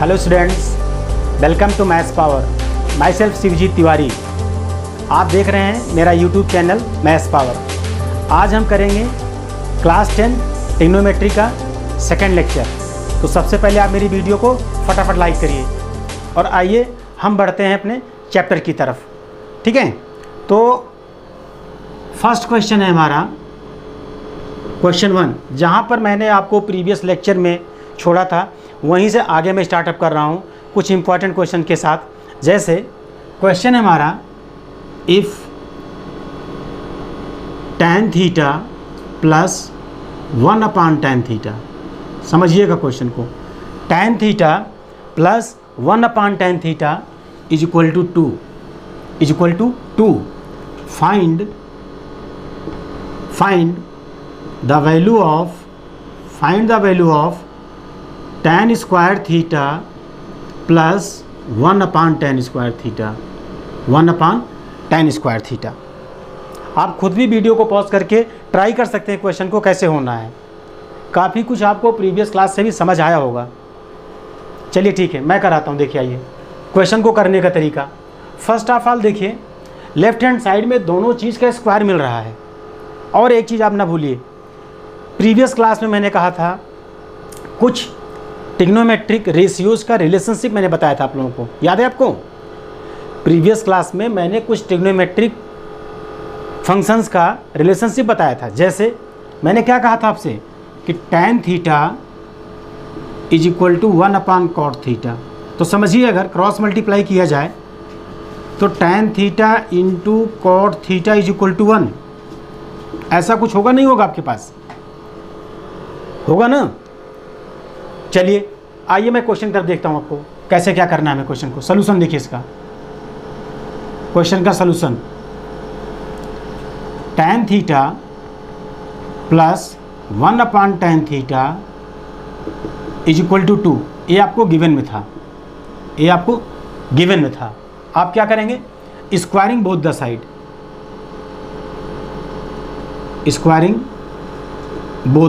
Hello students, welcome to maths power. Myself Shivjeet Tiwari. आप देख रहे हैं मेरा यूट्यूब चैनल मैथ्स पावर। आज हम करेंगे क्लास 10 ट्रिग्नोमेट्री का सेकेंड लेक्चर। तो सबसे पहले आप मेरी वीडियो को फटाफट लाइक करिए और आइए हम बढ़ते हैं अपने चैप्टर की तरफ। ठीक है, तो फर्स्ट क्वेश्चन है हमारा क्वेश्चन 1। जहाँ पर मैंने आपको प्रीवियस लेक्चर में छोड़ा था वहीं से आगे मैं स्टार्टअप कर रहा हूँ कुछ इंपॉर्टेंट क्वेश्चन के साथ। जैसे क्वेश्चन है हमारा, if tan theta plus 1/tan theta. समझिएगा क्वेश्चन को। tan theta plus 1/tan theta is equal to 2 find the value of tan square theta plus 1/tan square theta 1/tan square theta. आप खुद भी वीडियो को pause करके try कर सकते हैं क्वेश्चन को कैसे होना है। काफ़ी कुछ आपको प्रीवियस क्लास से भी समझ आया होगा। चलिए ठीक है, मैं कराता हूँ। देखिए आइए क्वेश्चन को करने का तरीका। फर्स्ट ऑफ ऑल देखिए, लेफ्ट हैंड साइड में दोनों चीज़ का स्क्वायर मिल रहा है। और एक चीज़ आप ना भूलिए, प्रीवियस क्लास में मैंने कहा था कुछ ट्रिग्नोमेट्रिक रेशियोज़ का रिलेशनशिप मैंने बताया था आप लोगों को, याद है आपको? प्रीवियस क्लास में मैंने कुछ ट्रिग्नोमेट्रिक फंक्शंस का रिलेशनशिप बताया था। जैसे मैंने क्या कहा था आपसे कि tan theta is equal to 1/cot theta. तो समझिए, अगर क्रॉस मल्टीप्लाई किया जाए तो tan theta into cot theta is equal to 1। ऐसा कुछ होगा नहीं होगा? आपके पास होगा ना? चलिए आइए मैं क्वेश्चन की तरफ देखता हूँ आपको कैसे क्या करना है हमें क्वेश्चन को। सॉल्यूशन देखिए इसका, क्वेश्चन का solution. tan theta plus 1/tan theta is equal to 2। ये आपको गिवन में था, आप क्या करेंगे? स्क्वायरिंग बोथ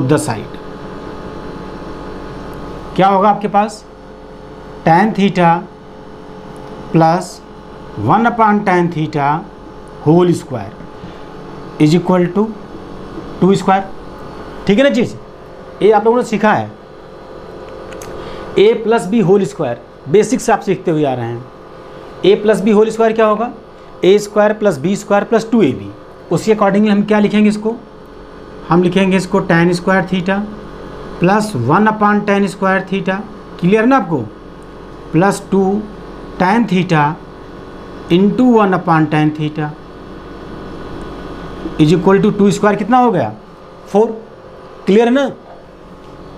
द साइड, क्या होगा आपके पास? tan theta plus 1/tan theta whole square is equal to 2 square. ठीक है ना चीज़? ये आप लोगों ने सीखा है, a plus B whole square basic से आप सीखते हुए आ रहे हैं। a plus B whole square क्या होगा? a square plus B square plus 2ab। उसी अकॉर्डिंगली हम क्या लिखेंगे इसको? हम लिखेंगे इसको tan square theta plus 1/tan square theta. Clear ना आपको? Plus 2 tan theta into 1/tan theta is equal to 2 square. कितना हो गया? 4। क्लियर ना?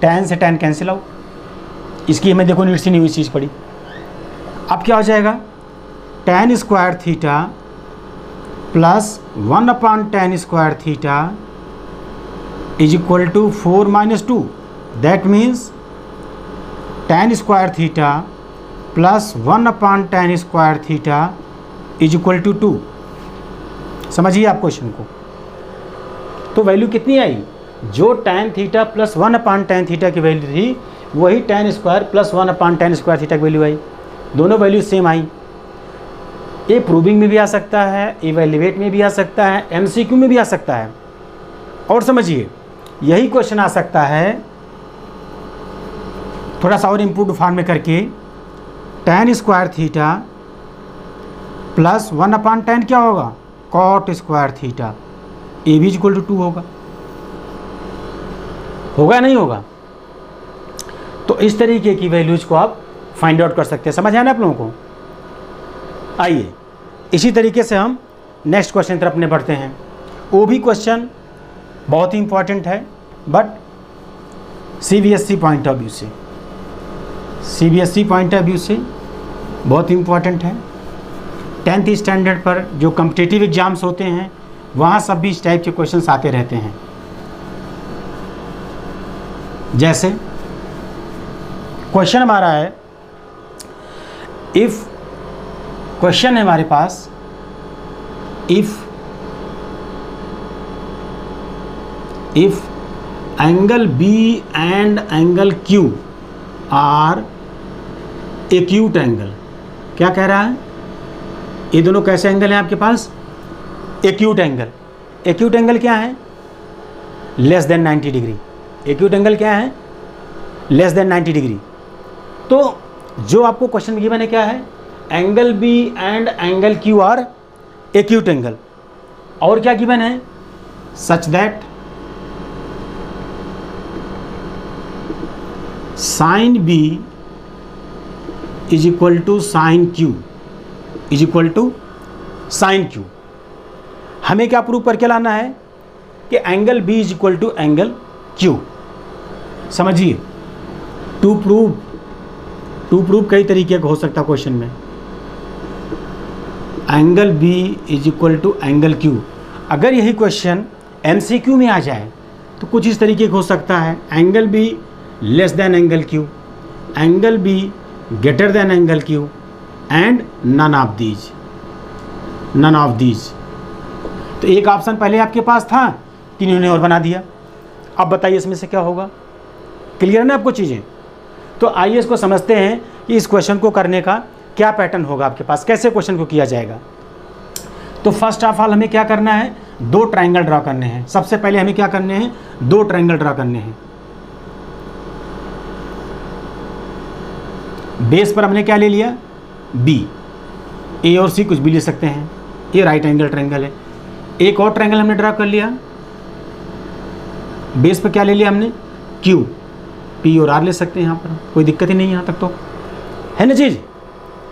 tan से tan कैंसिल आउट। इसकी हमें देखो नीड से नहीं हुई चीज़ पड़ी। अब क्या हो जाएगा? tan square theta plus 1/tan square theta is equal to 4 minus 2। That means tan square theta plus 1/tan square theta is equal to 2। समझिए आप क्वेश्चन को। तो वैल्यू कितनी आई? जो tan theta plus 1/tan theta की वैल्यू थी वही tan square plus 1/tan square theta की वैल्यू आई। दोनों वैल्यू सेम आई। ये प्रूविंग में भी आ सकता है, इवैल्यूएट में भी आ सकता है, MCQ में भी आ सकता है। और समझिए, यही क्वेश्चन आ सकता है थोड़ा सा और इम्प्रूव फॉर्म में करके, tan square theta plus 1/tan क्या होगा? cot square theta. ए भी इक्वल टू 2 होगा नहीं होगा? तो इस तरीके की वैल्यूज को आप फाइंड आउट कर सकते हैं। समझ आया ना आप लोगों को? आइए इसी तरीके से हम नेक्स्ट क्वेश्चन की तरफ अपने बढ़ते हैं। वो भी क्वेश्चन बहुत ही इंपॉर्टेंट है, but CBSE point of view से बहुत इंपॉर्टेंट है। 10th स्टैंडर्ड पर जो कॉम्पिटिटिव एग्जाम्स होते हैं वहाँ सब भी इस टाइप के क्वेश्चंस आते रहते हैं। जैसे क्वेश्चन हमारा है, इफ़ क्वेश्चन है हमारे पास, if angle B and angle Q are acute angle. क्या कह रहा है? ये दोनों कैसे एंगल हैं आपके पास? Acute angle. एक्यूट एंगल क्या है? Less than 90 degree. Acute angle क्या है? Less than 90 degree. तो जो आपको क्वेश्चन गिवन है क्या है? Angle B and angle Q are acute angle. और क्या गिवन है? Such that sine B is equal to sine Q is equal to sine Q. हमें क्या प्रूव करके लाना है? कि angle B is equal to angle Q. समझिए, टू प्रूव कई तरीके का हो सकता है क्वेश्चन में। Angle B is equal to angle Q, अगर यही क्वेश्चन एमसीक्यू में आ जाए तो कुछ इस तरीके का हो सकता है। Angle B less than angle Q, angle B greater than angle Q and none of these. तो एक ऑप्शन पहले आपके पास था, तीनों ने और बना दिया। अब बताइए इसमें से क्या होगा? क्लियर है ना आपको चीज़ें? तो आइए इसको समझते हैं कि इस क्वेश्चन को करने का क्या पैटर्न होगा आपके पास, कैसे क्वेश्चन को किया जाएगा। तो फर्स्ट ऑफ ऑल हमें क्या करना है? दो ट्रायंगल ड्रा करने हैं। सबसे पहले हमें क्या करने हैं? दो ट्रायंगल ड्रा करने हैं। बेस पर हमने क्या ले लिया? बी। ए और सी कुछ भी ले सकते हैं। ये राइट एंगल ट्रायंगल है। एक और ट्रायंगल हमने ड्रा कर लिया। बेस पर क्या ले लिया हमने? क्यू। पी और आर ले सकते हैं यहाँ पर, कोई दिक्कत ही नहीं यहाँ तक तो, है ना चीज़।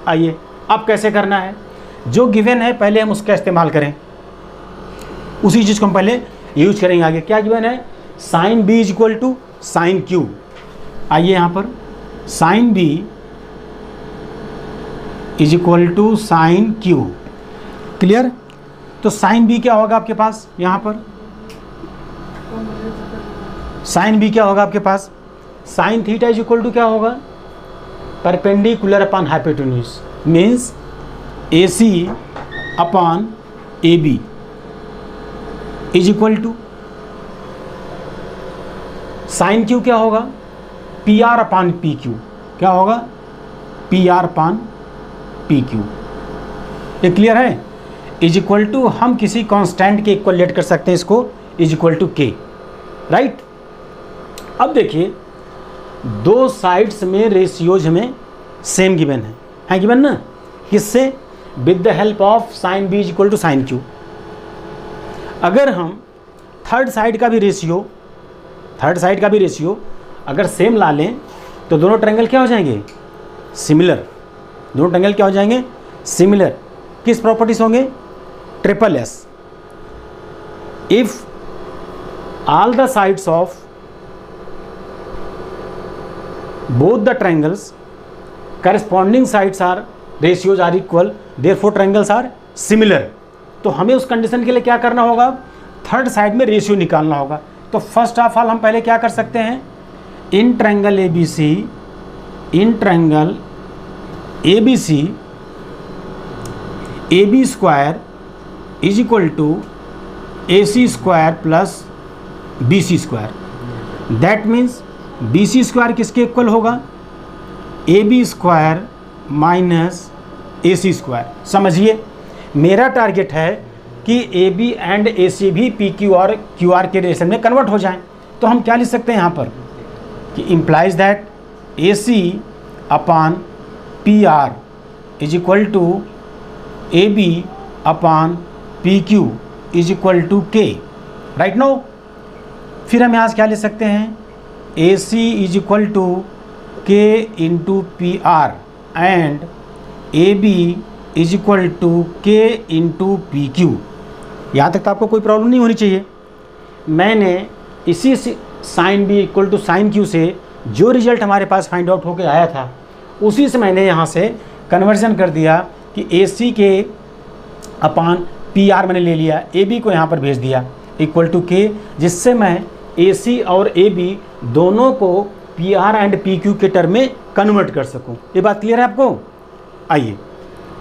आइए अब कैसे करना है? जो गिवन है पहले हम उसका इस्तेमाल करें, उसी चीज़ को हम पहले यूज करेंगे आगे। क्या गिवन है? Sine B is equal to sine Q. आइए यहाँ पर sine B is equal to sine Q. Clear? तो साइन बी क्या होगा आपके पास? यहाँ पर साइन बी क्या होगा आपके पास? Sine theta is equal to क्या होगा? Perpendicular upon hypotenuse, means A C upon A B is equal to sine Q क्या होगा? P R upon P Q. क्या होगा? P R upon P Q. ये क्लियर है? इज इक्वल टू हम किसी कांस्टेंट के इक्वल लेट कर सकते हैं इसको, is equal to K. Right? अब देखिए दो साइड्स में रेशियोज हमें सेम गिवन है गिवन ना? किससे? With the help of sine B is equal to sine Q. अगर हम थर्ड साइड का भी रेशियो अगर सेम ला लें तो दोनों ट्रायंगल क्या हो जाएंगे? सिमिलर। दोनों ट्रायंगल क्या हो जाएंगे? सिमिलर। किस प्रॉपर्टीज होंगे? Triple S. If all the sides of both the triangles corresponding sides are ratios are equal, therefore triangles are similar। तो हमें उस कंडीशन के लिए क्या करना होगा? थर्ड साइड में रेशियो निकालना होगा। तो फर्स्ट ऑफ ऑल हम पहले क्या कर सकते हैं? In triangle A B C A B square is equal to A C square plus B C square. That means B C square किसके इक्वल होगा? A B square minus A C square. समझिए, मेरा टारगेट है कि A B and ए सी भी P Q are के relation में कन्वर्ट हो जाएं। तो हम क्या लिख सकते हैं यहाँ पर कि implies that A C upon P R is equal to A B upon P Q is equal to K. Right no? फिर हम यहाँ से क्या लिख सकते हैं? A C is equal to K into P R and A B is equal to K into P Q. यहाँ तक तो आपको कोई प्रॉब्लम नहीं होनी चाहिए। मैंने इसी sine B equal to sine Q से जो रिजल्ट हमारे पास फाइंड आउट होकर आया था उसी से मैंने यहाँ से कन्वर्जन कर दिया कि ए सी के अपान पी आर मैंने ले लिया, ए बी को यहाँ पर भेज दिया इक्वल टू के, जिससे मैं ए सी और ए बी दोनों को P R and P Q के टर्म में कन्वर्ट कर सकूँ। ये बात क्लियर है आपको? आइए,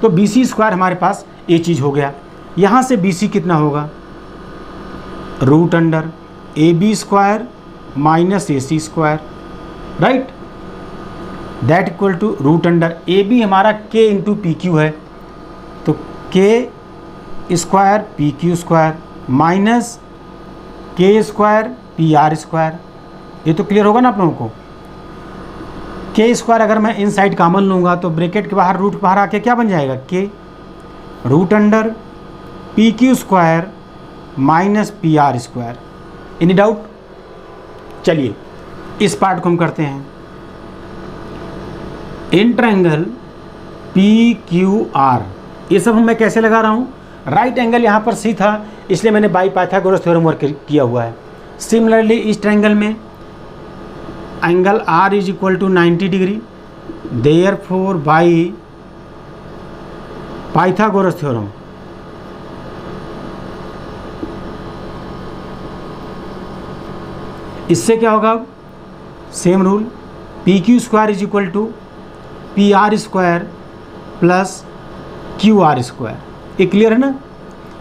तो बी सी स्क्वायर हमारे पास ये चीज़ हो गया। यहाँ से बी सी कितना होगा? Root under A B square minus A C square. Right? That equal to root under A B हमारा के इंटू पी क्यू है, तो K square P Q square minus K square P R square. ये तो clear होगा ना आप लोगों को। के स्क्वायर अगर मैं इन साइड कॉमन लूँगा तो ब्रैकेट के बाहर रूट के बाहर आके क्या बन जाएगा, K root under P Q square minus P R square. Any doubt? चलिए इस पार्ट को हम करते हैं। In triangle P Q R, ये सब मैं कैसे लगा रहा हूँ, राइट एंगल यहाँ पर सी था इसलिए मैंने बाई पाइथागोरस थ्योरम वर्क किया हुआ है। सिमिलरली इस ट्रायंगल में angle R is equal to 90 degree, therefore by Pythagoras theorem इससे क्या होगा, same rule, P Q square is equal to P R square plus Q R square. ये clear है ना।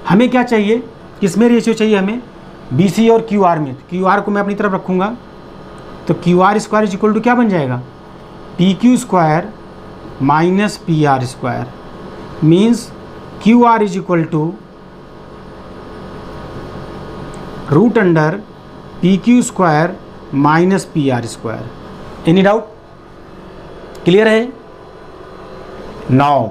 हमें क्या चाहिए, किसमें रेशियो चाहिए हमें, बी सी और क्यू आर में। क्यू आर को मैं अपनी तरफ रखूँगा तो Q R square is equal to क्या बन जाएगा, P Q square minus P R square, means Q R is equal to root under P Q square minus P R square. Any doubt? Clear है? Now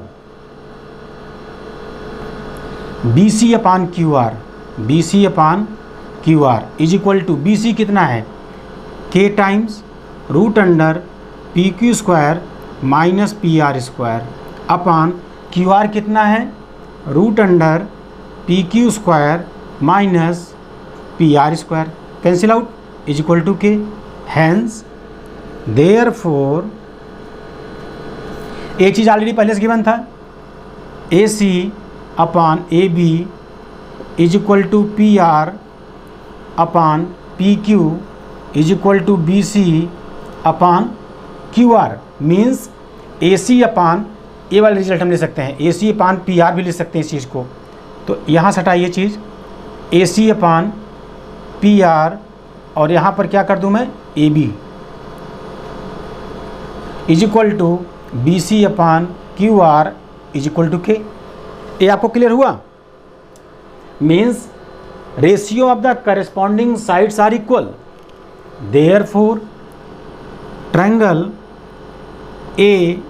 B C upon Q R, B C upon Q R is equal to, B C कितना है, K times root under P Q square minus P R square upon Q R कितना है, root under P Q square minus P R square. Cancel out, is equal to K. Hence therefore, एक चीज़ already पहले से given था, A C upon A B is equal to P R upon P Q is equal to B C upon Q R, means A C upon, A वाला result हम ले सकते हैं, A C upon P R भी ले सकते हैं इस चीज़ को। तो यहाँ से हटाइए चीज़, ए सी अपान पी आर और यहाँ पर क्या कर दूँ मैं, A B is equal to B C upon Q R is equal to K. ये आपको क्लियर हुआ? Means ratio of the corresponding sides are equal, therefore triangle A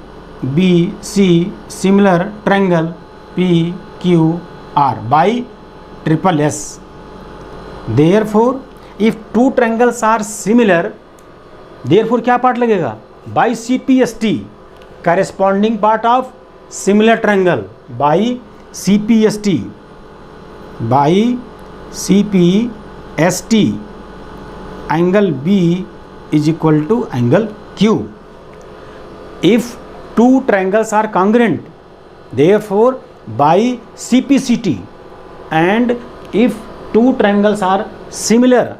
B C similar triangle P Q R by triple S. Therefore if two triangles are similar, therefore क्या part लगेगा, by C P S T, corresponding part of similar triangle by C P S T, by C P S T, angle B is equal to angle Q. If two triangles are congruent, therefore by C P C T, and if two triangles are similar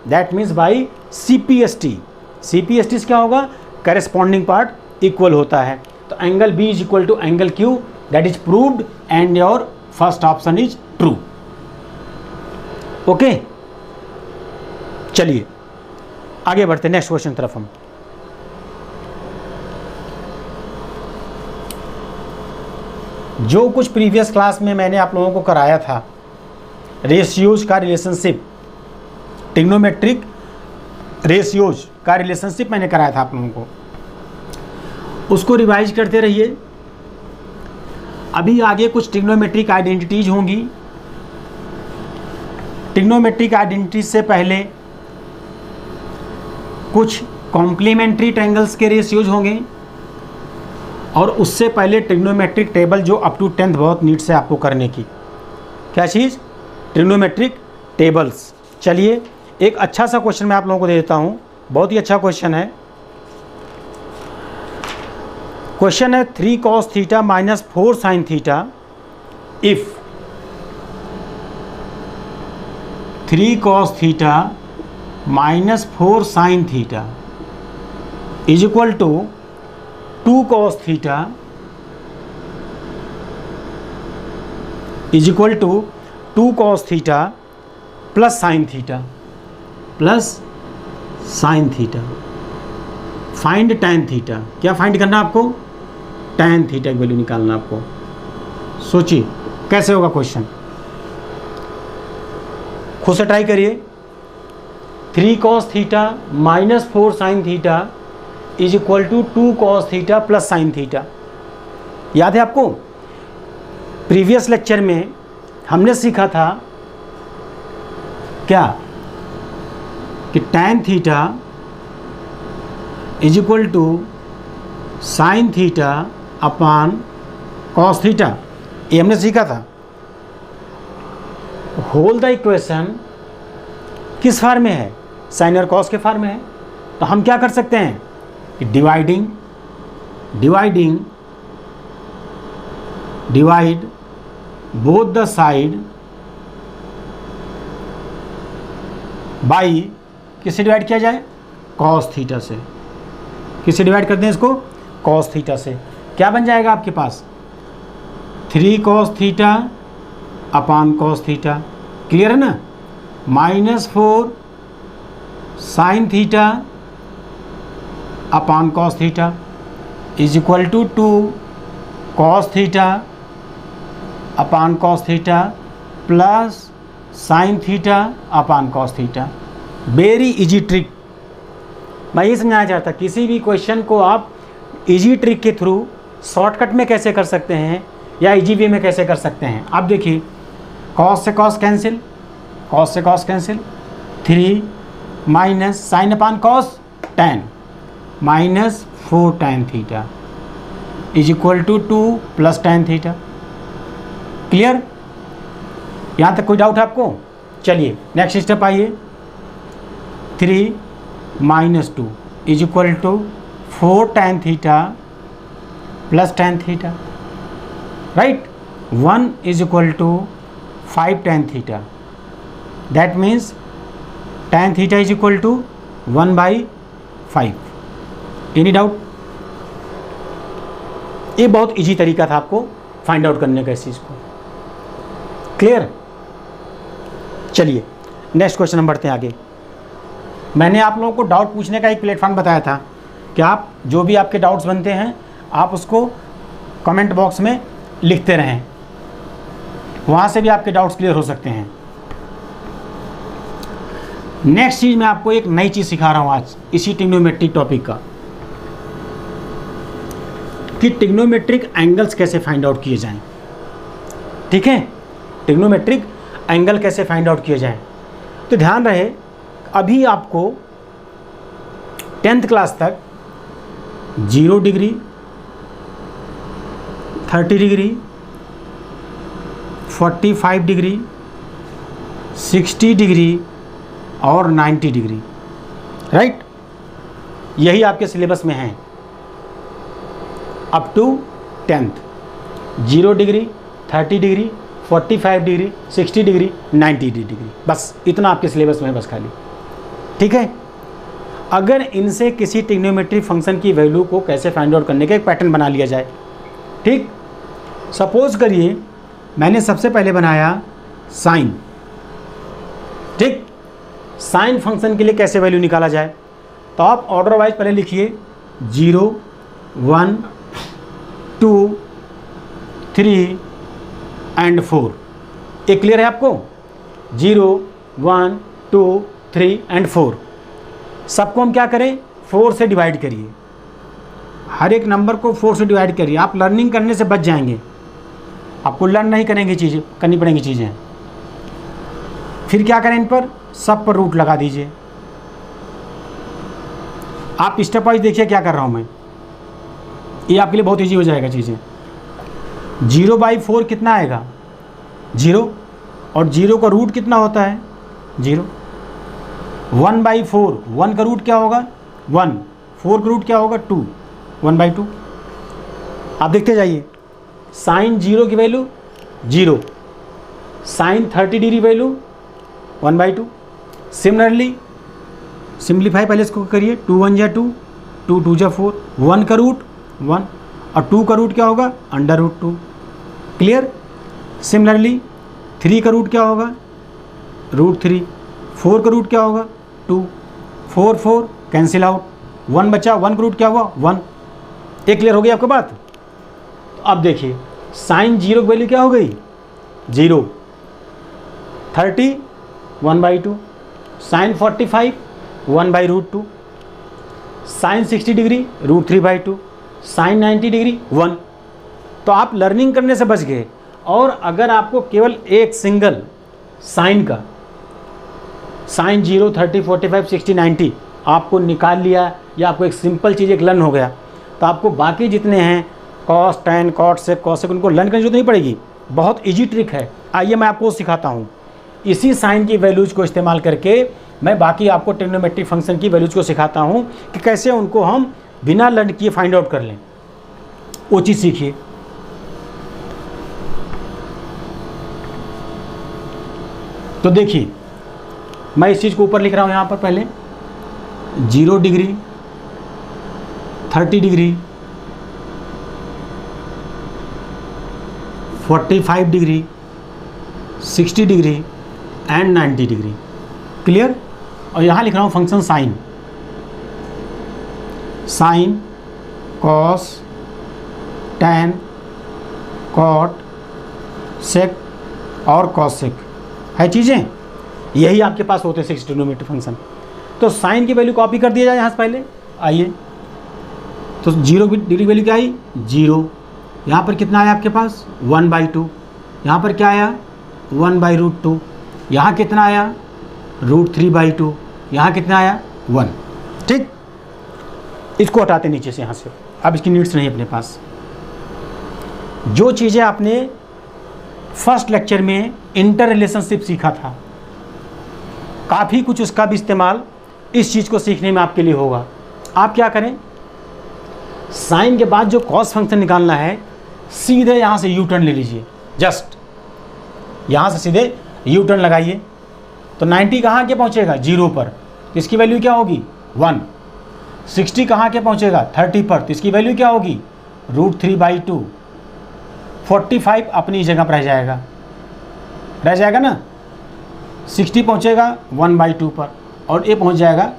that means by C P S T. C P S T क्या होगा, corresponding part equal होता है। तो angle B is equal to angle Q, that is proved and your first option is true. Okay, चलिए आगे बढ़ते next question तरफ। हम जो कुछ प्रीवियस क्लास में मैंने आप लोगों को कराया था, रेशियोज का रिलेशनशिप, ट्रिग्नोमेट्रिक रेशियोज का रिलेशनशिप मैंने कराया था आप लोगों को, उसको रिवाइज करते रहिए। अभी आगे कुछ ट्रिग्नोमेट्रिक आइडेंटिटीज होंगी। ट्रिग्नोमेट्रिक आइडेंटिटीज से पहले कुछ कॉम्प्लीमेंट्री ट्रायंगल्स के रेशियोज होंगे, और उससे पहले ट्रिग्नोमेट्रिक टेबल जो अप टू 10th बहुत नीड से आपको करने की। क्या चीज़, ट्रिग्नोमेट्रिक टेबल्स। चलिए एक अच्छा सा क्वेश्चन मैं आप लोगों को दे देता हूँ, बहुत ही अच्छा क्वेश्चन है। क्वेश्चन है 3 cos theta minus 4 sin theta if 3 cos theta minus 4 sin theta is equal to 2 cos theta is equal to 2 cos theta plus sin theta plus sin theta find tan theta. क्या find करना आपको? tan theta की value निकालना आपको। सोचिए कैसे होगा question, खुद से ट्राई करिए। 3 cos theta minus 4 sin theta is equal to 2 cos theta plus sin theta. याद है आपको प्रीवियस लेक्चर में हमने सीखा था क्या कि tan theta is equal to sin theta upon cos theta, ये हमने सीखा था। होल द इक्वेशन किस फॉर्म में है? साइन और कॉस के फॉर्म में है। तो हम क्या कर सकते हैं कि divide both the side by, किससे डिवाइड किया जाए? कॉस थीटा से। किससे डिवाइड कर दें इसको? कॉस थीटा से। क्या बन जाएगा आपके पास? 3 cos theta upon cos theta, clear है ना? Minus 4 sin theta upon cos theta is equal to 2 cos theta upon cos theta plus sin theta upon cos theta. Very easy trick. मैं ये समझाना चाहता, किसी भी क्वेश्चन को आप इजी ट्रिक के थ्रू शॉर्टकट में कैसे कर सकते हैं या इजी वे में कैसे कर सकते हैं। आप देखिए, कॉस से कॉस कैंसिल, कॉस से cos cancel, 3 minus sine upon cos tan minus 4 tan theta is equal to 2 plus tan theta. Clear? यहाँ तक कोई डाउट है आपको? चलिए नेक्स्ट स्टेप आइए। 3 minus 2 is equal to 4 tan theta plus tan theta, right? 1 is equal to 5 tan theta, that means tan theta is equal to 1/5। Any doubt? ये बहुत easy तरीका था आपको फाइंड आउट करने का इस चीज़ को। क्लियर? चलिए नेक्स्ट क्वेश्चन हम बढ़ते हैं आगे। मैंने आप लोगों को डाउट पूछने का एक प्लेटफॉर्म बताया था कि आप जो भी आपके डाउट्स बनते हैं आप उसको कमेंट बॉक्स में लिखते रहें, वहाँ से भी आपके डाउट्स क्लियर हो सकते हैं। नेक्स्ट चीज़ मैं आपको एक नई चीज़ सिखा रहा हूँ आज इसी ट्रिग्नोमेट्रिक टॉपिक का, कि ट्रिग्नोमेट्रिक एंगल्स कैसे फाइंड आउट किए जाएं। ठीक है, ट्रिग्नोमेट्रिक एंगल कैसे फाइंड आउट किए जाएं। तो ध्यान रहे, अभी आपको 10th क्लास तक 0 डिग्री, 30 डिग्री, 45 डिग्री, 60 डिग्री और 90 डिग्री, राइट? यही आपके सिलेबस में है up to 10th। 0 degree, 30 degree, 45 degree, 60 degree, 90 degree, बस इतना आपके सिलेबस में है बस खाली। ठीक है, अगर इनसे किसी ट्रिग्नोमेट्रिक फंक्शन की वैल्यू को कैसे फाइंड आउट करने का एक पैटर्न बना लिया जाए। ठीक, सपोज करिए मैंने सबसे पहले बनाया साइन। ठीक, साइन फंक्शन के लिए कैसे वैल्यू निकाला जाए, तो आप ऑर्डर वाइज पहले लिखिए 0, 1, 2, 3 एंड 4। ये क्लियर है आपको? 0, 1, 2, 3 एंड 4। सबको हम क्या करें? 4 से डिवाइड करिए। हर एक नंबर को 4 से डिवाइड करिए। आप लर्निंग करने से बच जाएंगे, आपको लर्न नहीं करेंगे, चीज़ें करनी पड़ेंगी चीज़ें। फिर क्या करें? इन पर सब पर रूट लगा दीजिए। आप स्टेप वाइज देखिए क्या कर रहा हूँ मैं, ये आपके लिए बहुत इजी हो जाएगा चीज़ें। 0/4 कितना आएगा? 0, और 0 का रूट कितना होता है? 0। 1/4, 1 का रूट क्या होगा? 1। 4 का रूट क्या होगा? 2। 1/2। आप देखते जाइए। साइन 0 की value 0, sine 30 degree value 1/2। Similarly simplify पहले इसको करिए। 2 1 जा 2, 2 2 जा 4, 1 का रूट 1 और 2 का रूट क्या होगा? √2। क्लियर? सिमिलरली 3 का रूट क्या होगा? √3। 4 का रूट क्या होगा? 2। 4 4 कैंसिल आउट, 1 बचा, 1 का रूट क्या हुआ 1। एक क्लियर हो गई आपको बात। तो अब देखिए साइन 0 की वैल्यू क्या हो गई 0, 30 1/2, sine 45 1/√2, sine 60 degree √3/2, sine 90 degree 1। तो आप लर्निंग करने से बच गए। और अगर आपको केवल एक सिंगल साइन का साइन 0 30 45 60 90 आपको निकाल लिया, या आपको एक सिंपल चीज़ एक लर्न हो गया, तो आपको बाकी जितने हैं cos tan cot sec cosec उनको लर्न करने की जरूरत नहीं पड़ेगी। बहुत इजी ट्रिक है, आइए मैं आपको सिखाता हूँ। इसी साइन की वैल्यूज़ को इस्तेमाल करके मैं बाकी आपको ट्रिग्नोमेट्रिक फंक्शन की वैल्यूज़ को सिखाता हूँ कि कैसे उनको हम बिना लर्न किए फाइंड आउट कर लें। वो चीज़ सीखिए। तो देखिए मैं इस चीज़ को ऊपर लिख रहा हूँ यहाँ पर पहले 0 degree 30 degree 45 degree 60 degree and 90 degree. Clear. और यहाँ लिख रहा हूँ function sine, sine cos tan cot sec और कॉसेक है चीज़ें, यही आपके पास होते हैं 6 ट्रिग्नोमेट्रिक फंक्शन। तो साइन की वैल्यू कॉपी कर दिया जाए यहाँ से पहले। आइए तो 0 डिग्री वैल्यू क्या आई 0, यहाँ पर कितना आया आपके पास 1/2, यहाँ पर क्या आया 1/√2, यहाँ कितना आया √3/2, यहाँ कितना आया 1। ठीक, इसको हटाते नीचे से यहाँ से, अब इसकी नीड्स नहीं अपने पास। जो चीज़ें आपने फर्स्ट लेक्चर में इंटर रिलेशनशिप सीखा था, काफ़ी कुछ उसका भी इस्तेमाल इस चीज़ को सीखने में आपके लिए होगा। आप क्या करें, साइन के बाद जो कॉस फंक्शन निकालना है सीधे यहाँ से यू टर्न ले लीजिए। जस्ट यहाँ से सीधे यू टर्न लगाइए तो 90 कहाँ के पहुँचेगा 0 पर, तो इसकी वैल्यू क्या होगी 1। 60 कहाँ के पहुँचेगा 30 पर, तो इसकी वैल्यू क्या होगी √3/2। 45 अपनी जगह पर रह जाएगा ना। 60 पहुँचेगा 1/2 पर और ये पहुँच जाएगा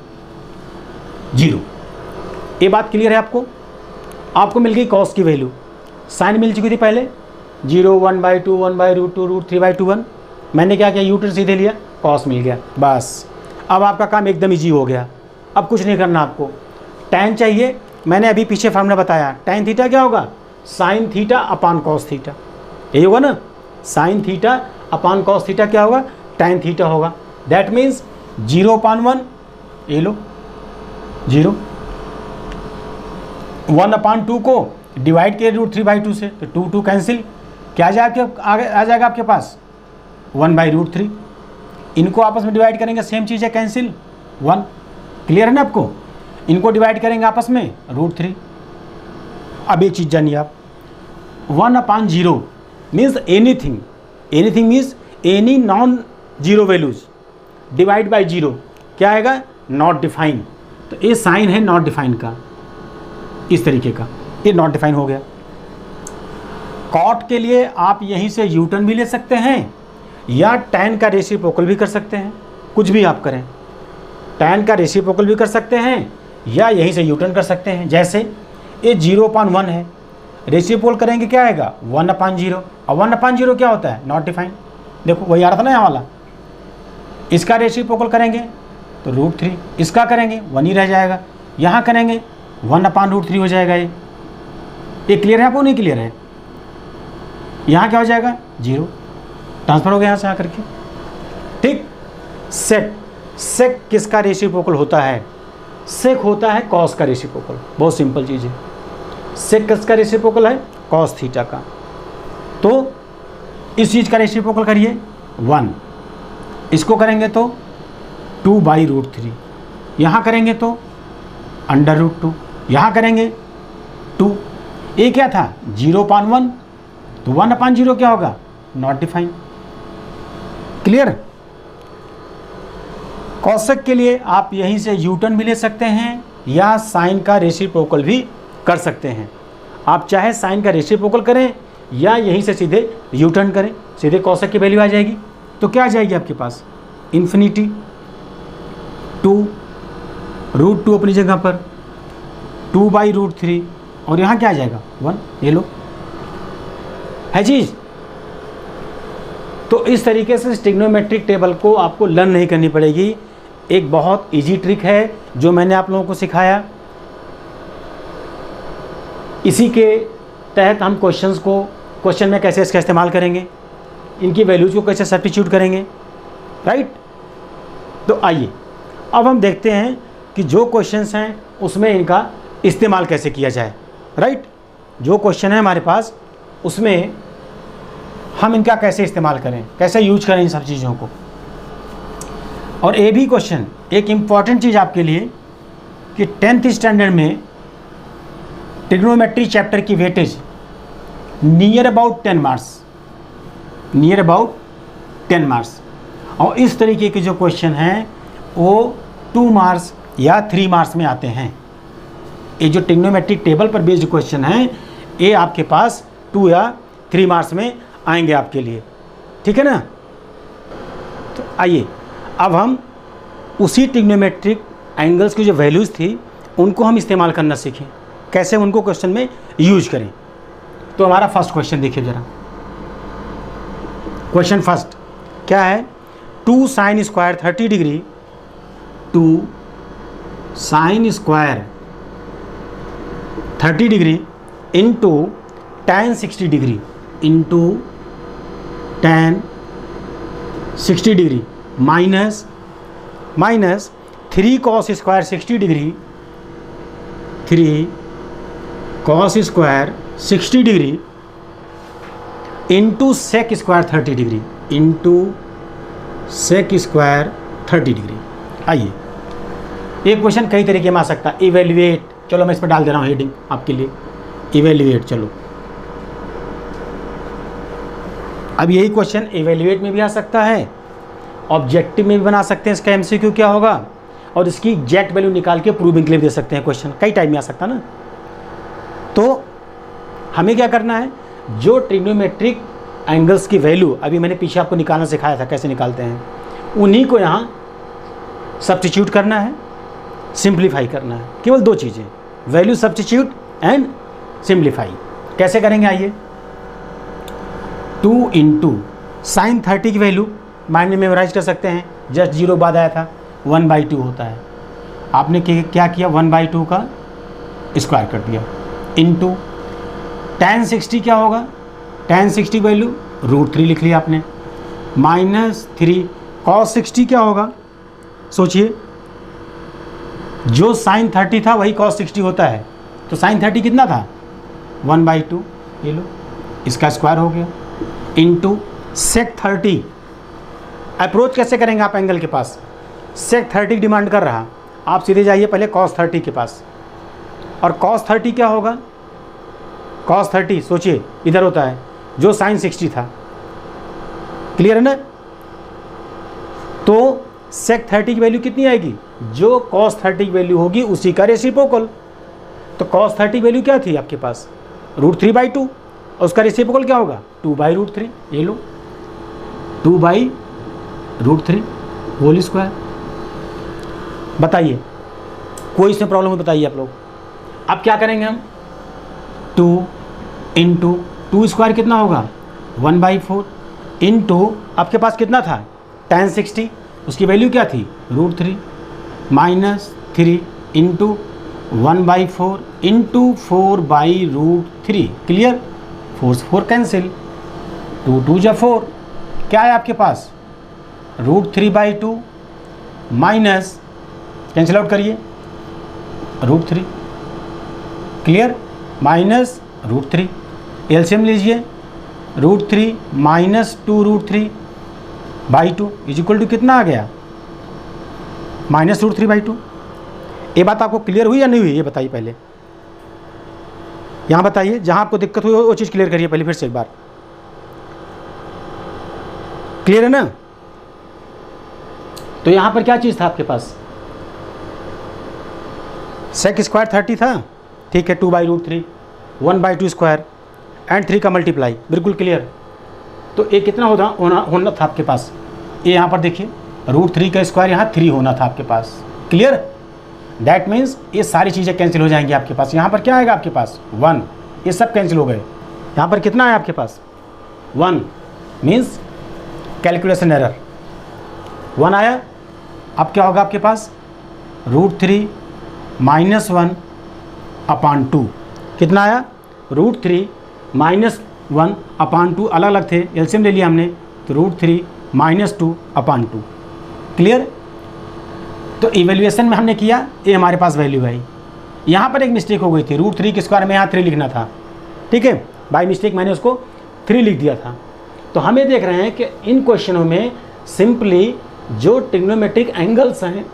0। ये बात क्लियर है आपको। आपको मिल गई कॉस की वैल्यू, साइन मिल चुकी थी पहले 0 1/2 1/√2 √3/2 1। मैंने क्या किया यू टर्न सीधे लिया, कॉस मिल गया। बस अब आपका काम एकदम इजी हो गया। अब कुछ नहीं करना आपको। टैन चाहिए, मैंने अभी पीछे फार्मूला बताया, टैन थीटा क्या होगा sine theta upon cos theta, यही होगा ना। Sine theta upon cos theta क्या होगा टैन थीटा होगा। दैट मीन्स 0/1, ये लो 0, 1/2 को डिवाइड किए √3/2 से, तो 2 कैंसिल, क्या आ जाएगा आपके पास 1/√3। इनको आपस में डिवाइड करेंगे, सेम चीज़ है कैंसिल 1। क्लियर है ना आपको। इनको डिवाइड करेंगे आपस में √3। अब एक चीज़ जानिए आप, 1/0 means anything means any non zero values divide by 0 क्या आएगा नॉट डिफाइन। तो ये साइन है नॉट डिफाइन का, इस तरीके का, ये नॉट डिफाइन हो गया। कॉट के लिए आप यहीं से यू टर्न भी ले सकते हैं या टैन का रेसिप्रोकल भी कर सकते हैं, कुछ भी आप करें। टैन का रेसिप्रोकल भी कर सकते हैं या यहीं से यू टर्न कर सकते हैं। जैसे ये 0/1 है, रेसिप्रोकल करेंगे क्या आएगा 1/0, और 1/0 क्या होता है नॉट डिफाइन। देखो वही आ रहा था ना यहाँ वाला। इसका रेसिप्रोकल करेंगे तो √3, इसका करेंगे 1 ही रह जाएगा, यहाँ करेंगे 1/√3 हो जाएगा। ये क्लियर है आपको नहीं क्लियर है। यहाँ क्या हो जाएगा 0, ट्रांसफर हो गया यहाँ से आकर के। ठीक। सेक किसका रेसिप्रोकल होता है, सेक होता है कॉस का रेसिप्रोकल। बहुत सिंपल चीज़ है। सेक किसका रेसिप्रोकल है कॉस थीटा का। तो इस चीज़ का रेसिप्रोकल करिए 1, इसको करेंगे तो 2/√3, यहाँ करेंगे तो √2, यहाँ करेंगे 2। ये क्या था 0/1, तो 1/0 क्या होगा नॉट डिफाइन। क्लियर। कॉसेक के लिए आप यहीं से यू टर्न भी ले सकते हैं या साइन का रेसिप्रोकल भी कर सकते हैं। आप चाहे साइन का रेसिप्रोकल करें या यहीं से सीधे यू टर्न करें, सीधे कॉसेक की वैल्यू आ जाएगी। तो क्या आ जाएगी आपके पास इन्फिनिटी 2 √2 अपनी जगह पर, 2/√3 और यहाँ क्या आ जाएगा 1, ये लो है चीज़। तो इस तरीके से ट्रिग्नोमेट्रिक टेबल को आपको लर्न नहीं करनी पड़ेगी। एक बहुत इजी ट्रिक है जो मैंने आप लोगों को सिखाया। इसी के तहत हम क्वेश्चन में कैसे इसका इस्तेमाल करेंगे, इनकी वैल्यूज़ को कैसे सब्स्टिट्यूट करेंगे, राइट। तो आइए अब हम देखते हैं कि जो क्वेश्चंस हैं उसमें इनका इस्तेमाल कैसे किया जाए, राइट। जो क्वेश्चन है हमारे पास उसमें हम इनका कैसे इस्तेमाल करें, कैसे यूज करें इन सब चीज़ों को। और ये भी क्वेश्चन एक इम्पॉर्टेंट चीज़ आपके लिए कि 10th स्टैंडर्ड में ट्रिग्नोमेट्री चैप्टर की वेटेज नियर अबाउट 10 मार्क्स, और इस तरीके के जो क्वेश्चन हैं वो 2 मार्क्स या 3 मार्क्स में आते हैं। ये जो ट्रिग्नोमेट्रिक टेबल पर बेस्ड क्वेश्चन हैं ये आपके पास 2 या 3 मार्क्स में आएंगे आपके लिए, ठीक है ना। तो आइए अब हम उसी ट्रिग्नोमेट्रिक एंगल्स की जो वैल्यूज़ थी उनको हम इस्तेमाल करना सीखें, कैसे उनको क्वेश्चन में यूज करें। तो हमारा फर्स्ट क्वेश्चन देखिए ज़रा। क्वेश्चन फर्स्ट क्या है, 2 sin square 30 degree 2 sin square 30 degree into tan 60 degree into tan 60 degree minus 3 cos square 60 degree 3 cos square 60 degree into sec square 30 degree into sec square 30 degree. आइए ये question कई तरीके में आ सकता है। इवेल्युएट, चलो मैं इस पर डाल दे रहा हूँ हेडिंग आपके लिए, इवेल्युएट। चलो अब यही क्वेश्चन इवेल्युएट में भी आ सकता है, ऑब्जेक्टिव में भी बना सकते हैं। इसका एमसीक्यू क्या होगा और इसकी एग्जैक्ट वैल्यू निकाल के प्रूविंग के लिए दे सकते हैं। क्वेश्चन कई टाइप में आ सकता है ना। तो हमें क्या करना है, जो ट्रिग्नोमेट्रिक एंगल्स की वैल्यू अभी मैंने पीछे आपको निकालना सिखाया था कैसे निकालते हैं, उन्हीं को यहाँ सब्स्टिट्यूट करना है, सिंप्लीफाई करना है। केवल 2 चीज़ें, वैल्यू सब्स्टिट्यूट एंड सिंप्लीफाई। कैसे करेंगे आइए। 2 इंटू साइन 30 की वैल्यू माइंड में मेमोराइज कर सकते हैं, जस्ट 0 बाद आया था, 1/2 होता है। आपने क्या किया, 1/2 का स्क्वायर कर दिया इंटू tan 60 क्या होगा, tan 60 वैल्यू √3 लिख लिया आपने, माइनस 3 cos 60 क्या होगा, सोचिए जो sin 30 था वही cos 60 होता है। तो sin 30 कितना था 1/2, ये लो इसका स्क्वायर हो गया इंटू sec 30। अप्रोच कैसे करेंगे आप एंगल के पास, sec 30 डिमांड कर रहा, आप सीधे जाइए पहले cos 30 के पास। और cos 30 क्या होगा, cos 30 सोचिए इधर होता है जो sin 60 था, क्लियर है ना। तो sec 30 की वैल्यू कितनी आएगी, जो cos 30 की वैल्यू होगी उसी का रेसिप्रोकल। तो cos 30 वैल्यू क्या थी आपके पास √3/2 और उसका रेसिप्रोकल क्या होगा 2/√3, ये लो 2/√3 होल स्क्वायर। बताइए कोई इसमें प्रॉब्लम हो बताइए आप लोग। अब क्या करेंगे हम, 2 इंटू 2 स्क्वायर कितना होगा 1/4 इंटू आपके पास कितना था tan 60, उसकी वैल्यू क्या थी √3 माइनस 3 इंटू 1/4 इंटू 4/√3। क्लियर, 4 से 4 कैंसिल, 2 2 जा 4, क्या है आपके पास √3/2 माइनस, कैंसिल आउट करिए √3, क्लियर, माइनस √3, एलसीएम लीजिए √3 माइनस 2√3/2 इज इक्वल टू कितना आ गया माइनस √3/2। ये बात आपको क्लियर हुई या नहीं हुई, ये बताइए पहले, यहाँ बताइए, जहाँ आपको दिक्कत हुई वो चीज़ क्लियर करिए पहले फिर से एक बार। क्लियर है ना। तो यहाँ पर क्या चीज़ था आपके पास, sec स्क्वायर 30 था, ठीक है, 2/√3 1/2 स्क्वायर एंड 3 का मल्टीप्लाई, बिल्कुल क्लियर। तो ये कितना होना था आपके पास, ये यहाँ पर देखिए √3 का स्क्वायर यहाँ 3 होना था आपके पास, क्लियर। दैट मीन्स ये सारी चीज़ें कैंसिल हो जाएंगी आपके पास। यहाँ पर क्या आएगा आपके पास 1, ये सब कैंसिल हो गए। यहाँ पर कितना है आपके पास 1, मीन्स कैलकुलेशन एरर 1 आया। अब क्या होगा आपके पास √3 - 1/2 कितना आया √3 - 1/2 अलग अलग थे, एलसीएम ले लिया हमने तो √3 - 2/2 क्लियर। तो इवेल्युएशन में हमने किया, ये हमारे पास वैल्यू आई। यहाँ पर एक मिस्टेक हो गई थी, √3 के स्क्वायर में यहाँ 3 लिखना था, ठीक है, बाय मिस्टेक मैंने उसको 3 लिख दिया था। तो हमें देख रहे हैं कि इन क्वेश्चनों में सिंपली जो ट्रिग्नोमेट्रिक एंगल्स हैं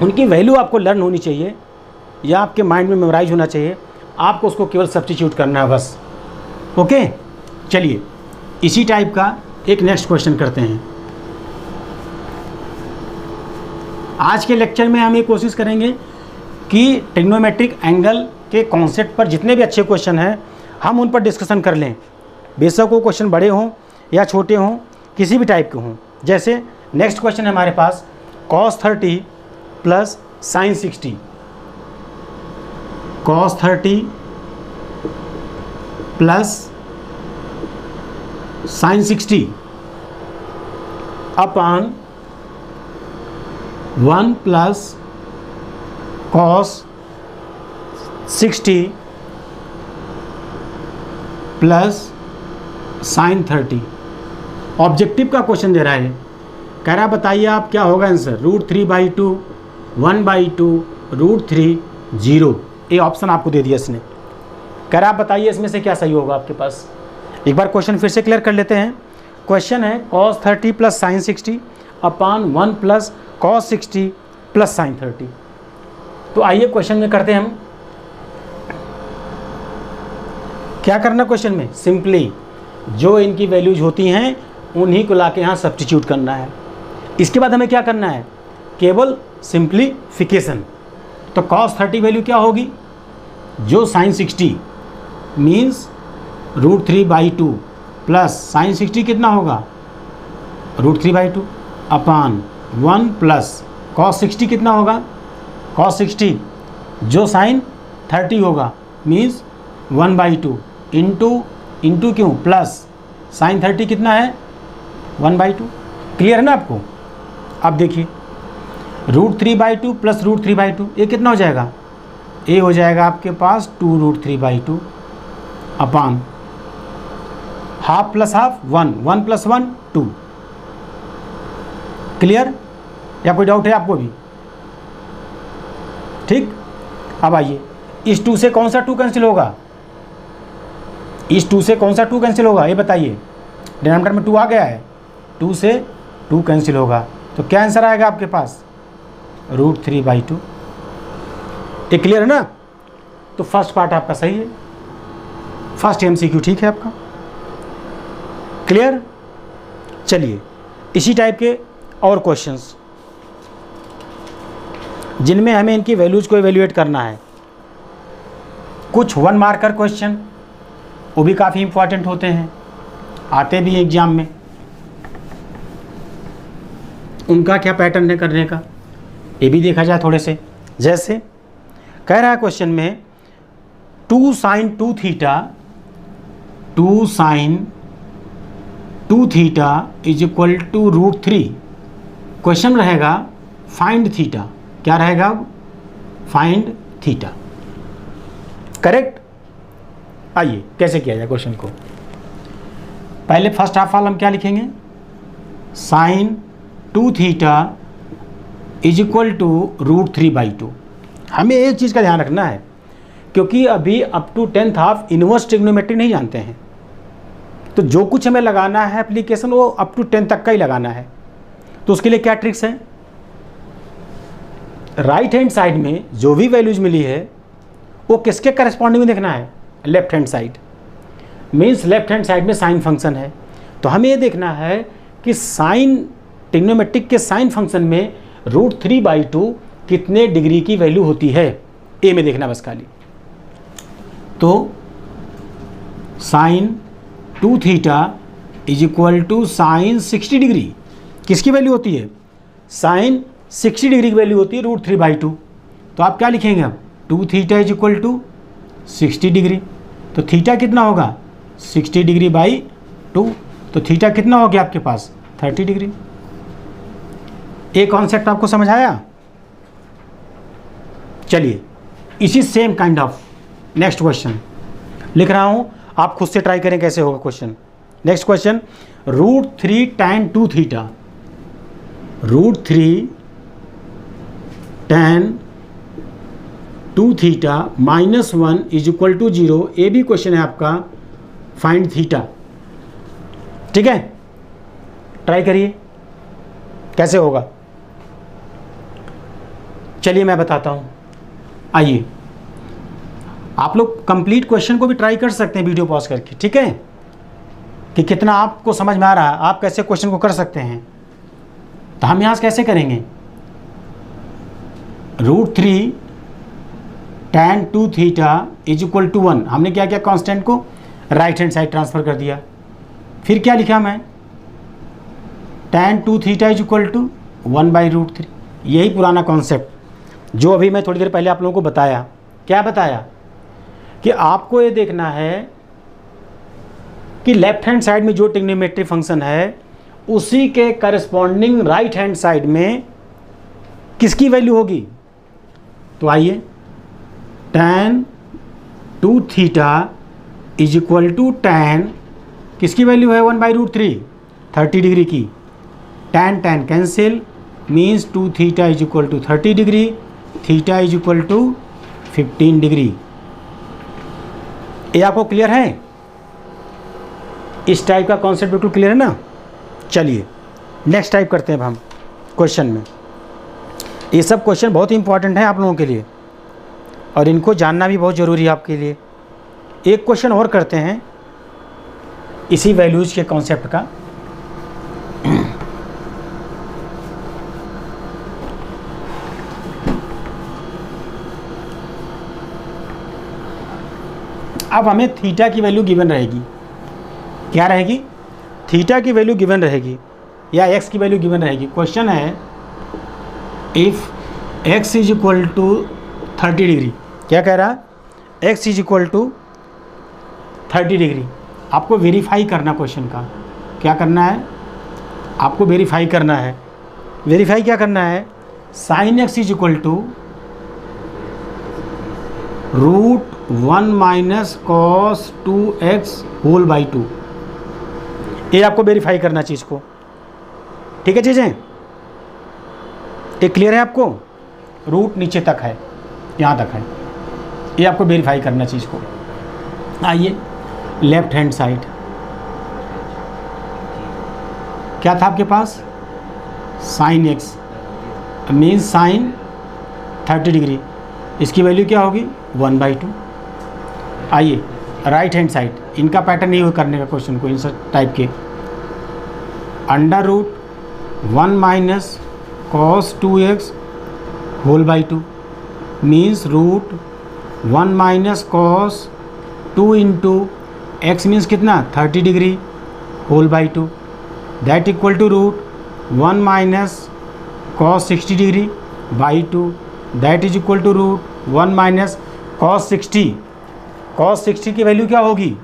उनकी वैल्यू आपको लर्न होनी चाहिए या आपके माइंड में मेमोराइज होना चाहिए, आपको उसको केवल सब्स्टिट्यूट करना है बस। ओके, चलिए इसी टाइप का एक नेक्स्ट क्वेश्चन करते हैं। आज के लेक्चर में हम ये कोशिश करेंगे कि ट्रिग्नोमेट्रिक एंगल के कॉन्सेप्ट पर जितने भी अच्छे क्वेश्चन हैं हम उन पर डिस्कशन कर लें, बेशक वो क्वेश्चन बड़े हों या छोटे हों, किसी भी टाइप के हों। जैसे नेक्स्ट क्वेश्चन है हमारे पास cos 30 + sin 60, cos 30 + sin 60 upon 1 + cos 60 + sin 30। Objective का क्वेश्चन दे रहा है, कह रहा बताइए आप क्या होगा आंसर √3/2 1/2 √3 0। ये ऑप्शन आपको दे दिया इसने, कह रहा बताइए इसमें से क्या सही होगा आपके पास। एक बार क्वेश्चन फिर से क्लियर कर लेते हैं। क्वेश्चन है cos 30 + sin 60 upon 1 + cos 60 + sin 30। तो आइए क्वेश्चन में करते हैं हम क्या करना। क्वेश्चन में सिंपली जो इनकी वैल्यूज होती हैं उन्हीं को लाके यहाँ सब्स्टिट्यूट करना है। इसके बाद हमें क्या करना है, केवल सिंप्लीफिकेशन। तो cos 30 वैल्यू क्या होगी, जो sin 60 मीन्स √3/2 प्लस sin 60 कितना होगा √3/2 अपॉन 1 + cos 60 कितना होगा cos 60 जो sin 30 होगा मीन्स 1/2 इंटू क्यों प्लस sin 30 कितना है 1/2। क्लियर है ना आपको। अब देखिए √3/2 + √3/2 ये कितना हो जाएगा, ये हो जाएगा आपके पास 2√3/2 upon half plus half 1 1 + 1 2। Clear या कोई डाउट है आपको भी। ठीक, अब आइए इस 2 से कौन सा 2 कैंसिल होगा, इस 2 से कौन सा 2 कैंसिल होगा ये बताइए। डिनोमिनेटर में 2 आ गया है, 2 से 2 कैंसिल होगा तो क्या आंसर आएगा आपके पास √3/2। ये क्लियर है ना। तो फर्स्ट पार्ट आपका सही है, फर्स्ट MCQ ठीक है आपका। क्लियर। चलिए इसी टाइप के और क्वेश्चंस जिनमें हमें इनकी वैल्यूज को इवेल्युएट करना है। कुछ 1 मार्कर क्वेश्चन वो भी काफ़ी इंपॉर्टेंट होते हैं, आते भी एग्जाम में। उनका क्या पैटर्न है करने का ये भी देखा जाए थोड़े से। जैसे कह रहा है क्वेश्चन में 2 sin 2 theta is equal to √3। Question रहेगा फाइंड थीटा, क्या रहेगा फाइंड थीटा। करेक्ट। आइए कैसे किया जाए क्वेश्चन को। पहले फर्स्ट हाफ वाला हम क्या लिखेंगे, sin 2 theta is equal to √3/2। हमें एक चीज़ का ध्यान रखना है क्योंकि अभी up to 10th half inverse trigonometry नहीं जानते हैं, तो जो कुछ हमें लगाना है एप्लीकेशन वो अप टू 10 तक का ही लगाना है। तो उसके लिए क्या ट्रिक्स है, राइट हैंड साइड में जो भी वैल्यूज मिली है वो किसके करस्पॉन्डिंग में देखना है, left hand side. Means left hand side में साइन फंक्शन है, तो हमें ये देखना है कि साइन ट्रिग्नोमेट्रिक के साइन फंक्शन में √3/2 कितने डिग्री की वैल्यू होती है, ए में देखना बस खाली। तो sine 2 theta is equal to sine 60 degree किसकी वैल्यू होती है, साइन 60 डिग्री की वैल्यू होती है √3/2। तो आप क्या लिखेंगे अब, 2 theta is equal to 60 degree. तो थीटा कितना होगा, 60 डिग्री बाई 2, तो थीटा कितना हो गया आपके पास, 30 डिग्री। एक कॉन्सेप्ट आपको समझ आया। चलिए इसी same kind of next question लिख रहा हूं, आप खुद से ट्राई करें कैसे होगा question. Next question, √3 tan 2 theta, √3 tan 2 theta -1 is equal to 0। ये भी क्वेश्चन है आपका, फाइंड थीटा। ठीक है, ट्राई करिए कैसे होगा। चलिए मैं बताता हूं, आइए आप लोग कंप्लीट क्वेश्चन को भी ट्राई कर सकते हैं वीडियो पॉज करके, ठीक है, कि कितना आपको समझ में आ रहा है, आप कैसे क्वेश्चन को कर सकते हैं। तो हम यहां से कैसे करेंगे, √3 tan 2 theta is equal to 1, हमने क्या किया, कांस्टेंट को राइट हैंड साइड ट्रांसफर कर दिया। फिर क्या लिखा मैं, tan 2 theta is equal to 1/√3। यही पुराना कॉन्सेप्ट जो अभी मैं थोड़ी देर पहले आप लोगों को बताया। क्या बताया कि आपको ये देखना है कि लेफ्ट हैंड साइड में जो ट्रिग्नोमेट्री फंक्शन है उसी के करस्पॉन्डिंग राइट हैंड साइड में किसकी वैल्यू होगी। तो आइए, tan 2 theta is equal to tan किसकी वैल्यू है, 1/√3, 30 डिग्री की। tan cancel, means 2 theta is equal to 30 degree, theta is equal to 15 degree. ये आपको क्लियर है, इस टाइप का कॉन्सेप्ट बिल्कुल क्लियर है ना। चलिए नेक्स्ट टाइप करते हैं अब हम क्वेश्चन में। ये सब क्वेश्चन बहुत ही इंपॉर्टेंट है आप लोगों के लिए और इनको जानना भी बहुत ज़रूरी है आपके लिए। एक क्वेश्चन और करते हैं इसी वैल्यूज के कॉन्सेप्ट का। अब हमें थीटा की वैल्यू गिवन रहेगी, क्या रहेगी, थीटा की वैल्यू गिवन रहेगी या एक्स की वैल्यू गिवन रहेगी। क्वेश्चन है if x is equal to 30 degree, क्या कह रहा है, x is equal to 30 degree. आपको वेरीफाई करना क्वेश्चन का, क्या करना है, आपको वेरीफाई करना है। वेरीफाई क्या करना है, sine x is equal to √1 - cos 2x whole by 2। ये आपको वेरीफाई करना चीज़ को, ठीक है चीज़ें, ये क्लियर है आपको। रूट नीचे तक है, यहाँ तक है, ये आपको वेरीफाई करना चीज़ को। आइए लेफ्ट हैंड साइड क्या था आपके पास, sine X means sine 30 degree, इसकी वैल्यू क्या होगी, 1/2। आइए राइट हैंड साइड, इनका पैटर्न नहीं करने का क्वेश्चन को, इन सब टाइप के, √1 - cos 2x whole by 2 means √1 - cos 2 into x means कितना, 30 degree whole by 2, that equal to √1 - cos 60 degree by 2, that is equal to √1 - cos 60। cos 60 की वैल्यू क्या होगी,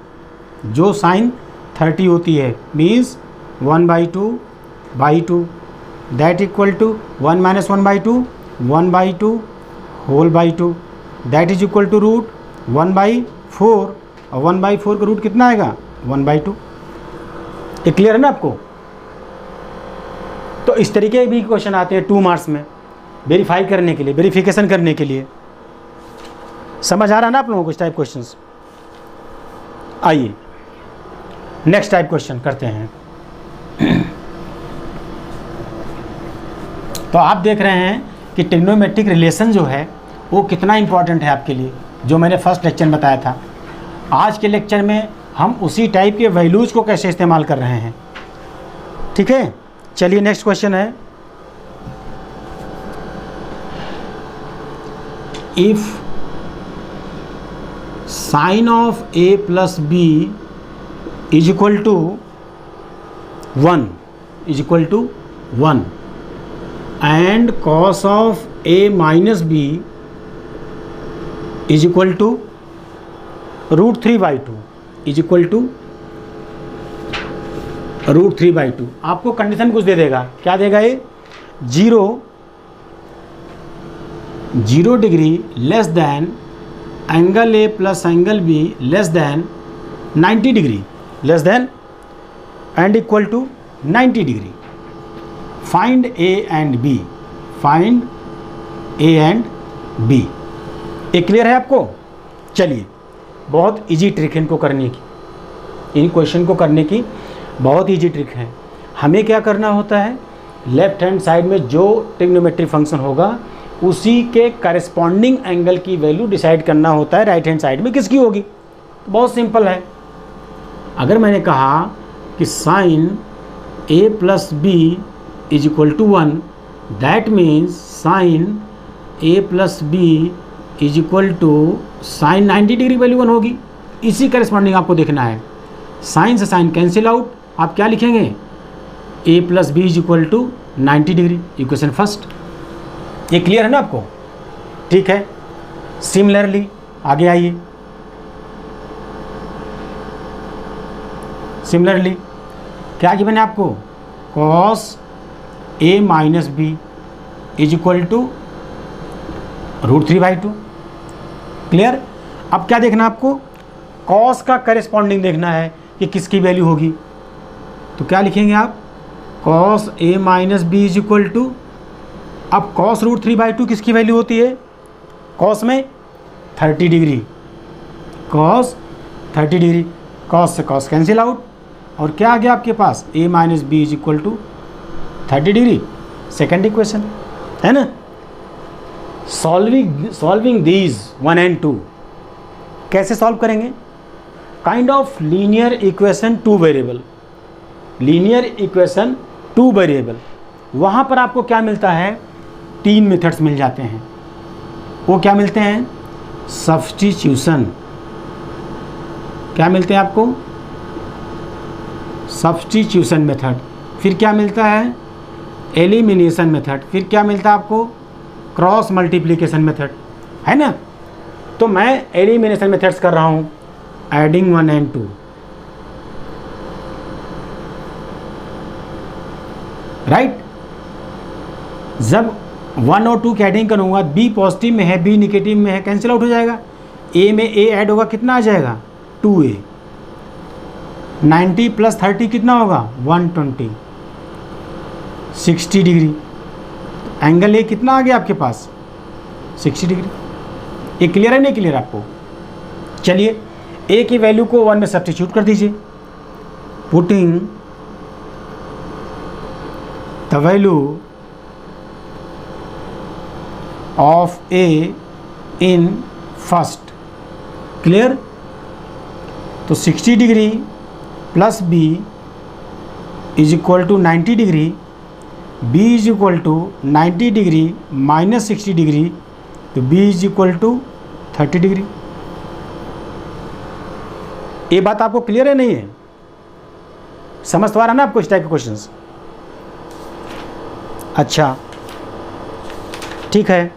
जो साइन 30 होती है, means 1/2/2, that equal to 1 - 1/2 1/2 whole by 2, that is equal to √1/4, और 1/4 का root कितना आएगा, 1/2। ये क्लियर है ना आपको। तो इस तरीके भी क्वेश्चन आते हैं 2 मार्क्स में, वेरीफाई करने के लिए, वेरिफिकेशन करने के लिए। समझ आ रहा है ना आप लोगों को इस टाइप क्वेश्चंस। आइए नेक्स्ट टाइप क्वेश्चन करते हैं। तो आप देख रहे हैं कि ट्रिग्नोमेट्रिक रिलेशन जो है वो कितना इंपॉर्टेंट है आपके लिए, जो मैंने फर्स्ट लेक्चर में बताया था। आज के लेक्चर में हम उसी टाइप के वैल्यूज़ को कैसे इस्तेमाल कर रहे हैं, ठीक है। चलिए नेक्स्ट क्वेश्चन है, if sine of a plus b is equal to 1 and cos of a minus b is equal to √3/2 is equal to √3/2। आपको कंडीशन कुछ दे देगा, क्या देगा ये? 0 degree less than angle A plus angle B less than 90 degree less than and equal to 90 degree. Find A and B, find A and B. ये clear है आपको? चलिए, बहुत इजी ट्रिक है इनको करने की, इन क्वेश्चन को करने की बहुत इजी ट्रिक है। हमें क्या करना होता है, लेफ्ट हैंड साइड में जो ट्रिग्नोमेट्री फंक्शन होगा उसी के करस्पॉन्डिंग एंगल की वैल्यू डिसाइड करना होता है राइट हैंड साइड में किसकी होगी। तो बहुत सिंपल है। अगर मैंने कहा कि sine A plus B is equal to 1, that means sine A plus B is equal to sine 90 degree value 1 होगी। इसी करस्पॉन्डिंग आपको देखना है। साइन से साइन कैंसिल आउट, आप क्या लिखेंगे? A plus B is equal to 90 degree, equation first. ये क्लियर है ना आपको? ठीक है। सिमिलरली आगे आइए। सिमिलरली क्या गिवन है आपको? Cos A minus B is equal to √3/2। Clear? अब क्या देखना आपको? कॉस का करेस्पॉन्डिंग देखना है कि किसकी वैल्यू होगी। तो क्या लिखेंगे आप? Cos A minus B is equal to, अब कॉस √3/2 किसकी वैल्यू होती है? कॉस में 30 डिग्री, कॉस 30 डिग्री, कॉस से कॉस कैंसिल आउट, और क्या आ गया आपके पास? A minus B is equal to 30 degree. Second equation है ना। सॉल्विंग दीज 1 and 2 कैसे सॉल्व करेंगे? Kind of linear equation 2 variable, linear equation 2 variable. वहाँ पर आपको क्या मिलता है? 3 मेथड्स मिल जाते हैं। वो क्या मिलते हैं? सब्स्टिट्यूशन। क्या मिलते हैं आपको? Substitution method. फिर क्या मिलता है? Elimination method. फिर क्या मिलता है आपको? क्रॉस मल्टीप्लिकेशन मेथड, है ना। तो मैं एलिमिनेशन मेथड्स कर रहा हूँ, एडिंग 1 and 2, राइट। जब 1 और 2 की एडिंग करूँगा, बी पॉजिटिव में है, बी निगेटिव में है, कैंसिल आउट हो जाएगा। ए में ए ऐड होगा, कितना आ जाएगा? 2a। 90 + 30 कितना होगा? 120, 60 डिग्री। एंगल ए कितना आ गया आपके पास? 60 डिग्री। ये क्लियर है नहीं क्लियर आपको? चलिए, ए की वैल्यू को 1 में सब्स्टिट्यूट कर दीजिए। Putting the value of A in first. Clear? तो 60 degree plus B is equal to 90 degree, b is equal to 90 degree minus 60 degree, तो b is equal to 30 degree. ये बात आपको क्लियर है नहीं है? समझ तो आ रहा ना आपको इस टाइप के क्वेश्चंस? अच्छा, ठीक है।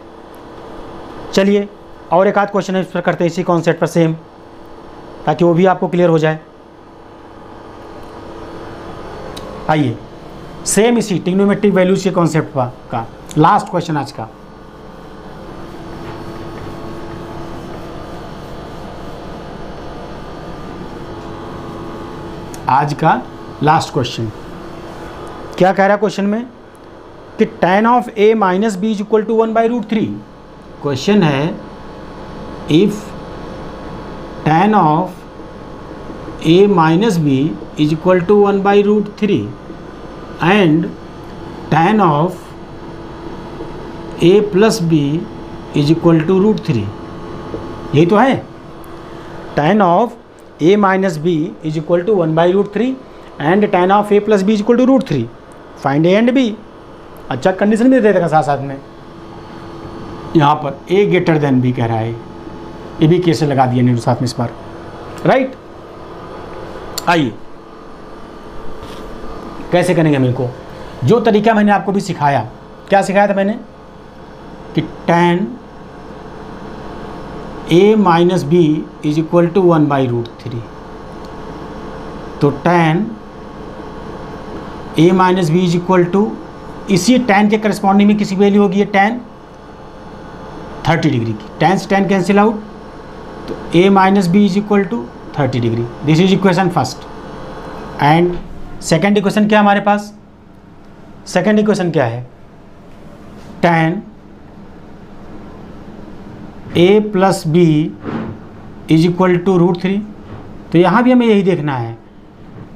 चलिए, और एक आध क्वेश्चन इस पर करते हैं, इसी कॉन्सेप्ट पर सेम, ताकि वो भी आपको क्लियर हो जाए। आइए, सेम इसी ट्रिग्नोमेट्रिक वैल्यूज के कॉन्सेप्ट का लास्ट क्वेश्चन आज का। आज का लास्ट क्वेश्चन क्या कह रहा है क्वेश्चन में? कि tan of a minus B is equal to 1/√3। Question है, if tan of a minus B is equal to 1/√3 and tan of a plus B is equal to √3। यही तो है। tan of a minus B is equal to 1/√3 and tan of a plus B is equal to √3। Find a and b। अच्छा, condition भी दे देगा साथ साथ में। यहाँ पर a ग्रेटर देन b कह रहा है, ये भी कैसे लगा दिया नहीं साथ में इस बार, राइट। आइए कैसे करेंगे हम इनको? जो तरीका मैंने आपको भी सिखाया, क्या सिखाया था मैंने? कि tan A minus B is equal to 1/√3। तो tan A minus B is equal to, इसी tan के करस्पॉन्डिंग में किसी वैल्यू होगी tan 30 डिग्री की। tan से tan कैंसिल आउट, तो A minus B is equal to 30 degree. This is equation first. And second equation क्या है हमारे पास? सेकेंड इक्वेशन क्या है? tan A plus B is equal to √3। तो यहाँ भी हमें यही देखना है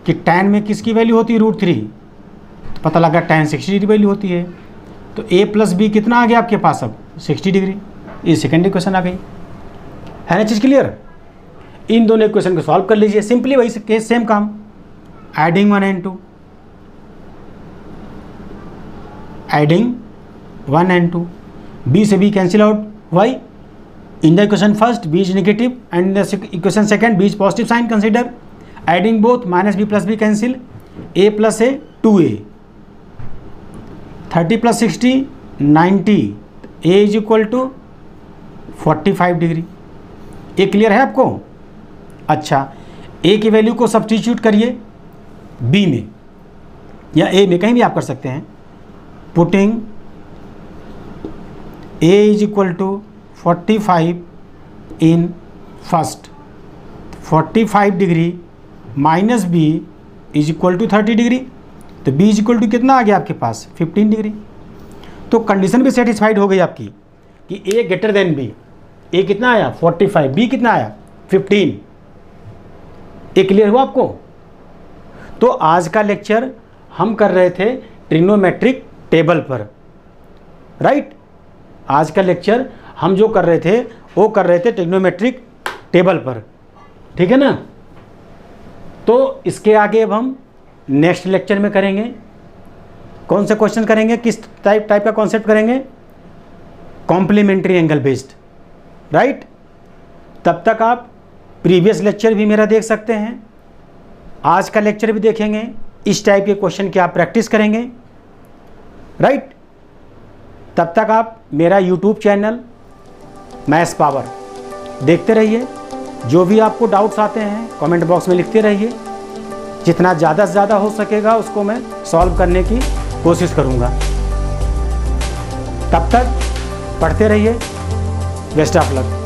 कि tan में किसकी वैल्यू होती है? √3। तो पता लगा tan 60 डिग्री वैल्यू होती है। तो a प्लस बी कितना आ गया आपके पास अब? 60 डिग्री। ये सेकेंड इक्वेशन आ गई। है ना चीज़ क्लियर? इन दोनों इक्वेशन को सॉल्व कर लीजिए। सिंपली वही केस, सेम काम, adding 1 and 2, adding 1 and 2, b से b cancel out. Why? In the equation first b is negative and the equation second b is positive sign. Consider adding both, minus b plus b cancel, a plus a 2a, 30 plus 60 90, a is equal to 45 degree. ये clear है आपको? अच्छा, a की value को substitute करिए b में या a में, कहीं भी आप कर सकते हैं। Putting a is equal to 45 in first, 45 degree minus b is equal to 30 degree. तो b इज इक्वल टू कितना आ गया आपके पास? 15 डिग्री। तो कंडीशन भी सेटिस्फाइड हो गई आपकी कि a greater than b। a कितना आया? 45, b कितना आया? 15। ये क्लियर हुआ आपको? तो आज का लेक्चर हम कर रहे थे ट्रिग्नोमेट्रिक टेबल पर, राइट? आज का लेक्चर हम जो कर रहे थे वो कर रहे थे ट्रिग्नोमेट्रिक टेबल पर, ठीक है ना? तो इसके आगे अब हम नेक्स्ट लेक्चर में करेंगे। कौन से क्वेश्चन करेंगे? किस टाइप का कॉन्सेप्ट करेंगे? Complementary angle based, right? तब तक आप प्रीवियस लेक्चर भी मेरा देख सकते हैं, आज का लेक्चर भी देखेंगे। इस टाइप के क्वेश्चन की आप प्रैक्टिस करेंगे, राइट? तब तक आप मेरा यूट्यूब चैनल मैथ्स पावर देखते रहिए। जो भी आपको डाउट्स आते हैं कमेंट बॉक्स में लिखते रहिए। जितना ज़्यादा से ज़्यादा हो सकेगा उसको मैं सॉल्व करने की कोशिश करूँगा। तब तक पढ़ते रहिए। Best of luck.